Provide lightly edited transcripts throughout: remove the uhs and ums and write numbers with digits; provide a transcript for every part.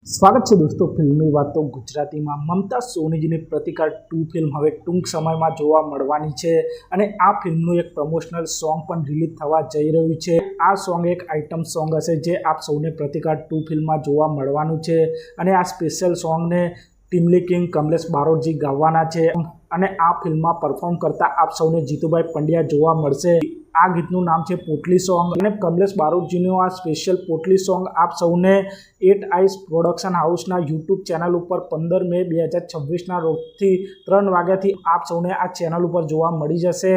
સ્વાગત છે દોસ્તો ફિલ્મી વાતો ગુજરાતીમાં। મમતા સોનીજીની પ્રતિકાર 2 ફિલ્મ હવે ટૂંક સમયમાં જોવા મળવાની છે અને આ ફિલ્મનું એક પ્રમોશનલ સોંગ પણ રિલીઝ થવા જઈ રહ્યું છે। આ સોંગ એક આઇટમ સોંગ હશે જે આપ સૌને પ્રતિકાર 2 ફિલ્મમાં જોવા મળવાનું છે અને આ સ્પેશિયલ સોંગને ટીમલી કિંગ કમલેશ બારોટજી ગાવાના છે અને આ ફિલ્મમાં પરફોર્મ કરતા આપ સૌને જીતુભાઈ પંડ્યા જોવા મળશે। આ ગીતનું નામ છે પોટલી સોંગ અને કમલેશ બારોટજીનું આ સ્પેશિયલ પોટલી સોંગ આપ સૌને 8 આઈસ પ્રોડક્શન હાઉસના યુટ્યુબ ચેનલ ઉપર 15 મે 2026ના રોજથી 3 વાગ્યાથી આપ સૌને આ ચેનલ ઉપર જોવા મળી જશે।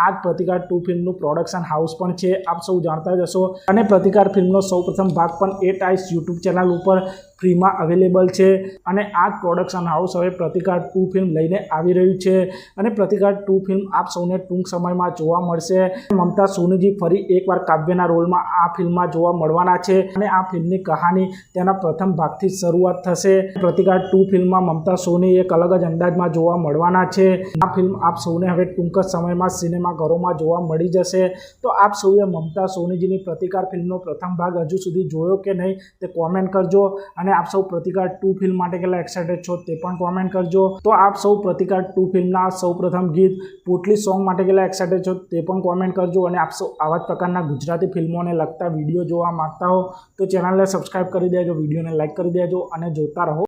આ જ પ્રતિકાર 2 ફિલ્મનું પ્રોડક્શન હાઉસ પણ છે, આપ સૌ જાણતા જ હશો અને પ્રતિકાર ફિલ્મનો સૌપ્રથમ ભાગ પણ 8 આઈસ યુટ્યુબ ચેનલ ઉપર ફ્રીમાં અવેલેબલ છે અને આ જ પ્રોડક્શન હાઉસ હવે પ્રતિકાર 2 ફિલ્મ લઈને આવી રહ્યું છે અને પ્રતિકાર 2 ફિલ્મ આપ સૌને ટૂંક સમયમાં જોવા મળશે। મમતા સોનીજી ફરી એકવાર કાવ્યના રોલમાં આ ફિલ્મમાં જોવા મળવાના છે અને આ ફિલ્મની કહાની તેના પ્રથમ ભાગથી શરૂઆત થશે। પ્રતિકાર 2 ફિલ્મમાં મમતા સોની એક અલગ જ અંદાજમાં જોવા મળવાના છે। આ ફિલ્મ આપ સૌને હવે ટૂંક જ સમયમાં સિનેમાઘરોમાં જોવા મળી જશે। તો આપ સૌએ મમતા સોનીજીની પ્રતિકાર ફિલ્મનો પ્રથમ ભાગ હજુ સુધી જોયો કે નહીં તે કોમેન્ટ કરજો અને આપ સૌ પ્રતિકાર 2 ફિલ્મ માટે કેટલા એક્સાઇટેડ છો તે પણ કોમેન્ટ કરજો। તો આપ સૌ પ્રતિકાર 2 ફિલ્મના સૌપ્રથમ ગીત પોટલી સોંગ માટે કેટલા એક્સાઇટેડ છો તે પણ કોમેન્ટ કરજો અને આપ સૌ આવા જ પ્રકારના ગુજરાતી ફિલ્મોને લગતા વિડીયો જોવા માંગતા હો તો ચેનલને સબસ્ક્રાઇબ કરી દેજો, વિડીયોને લાઇક કરી દેજો અને જોતા રહો।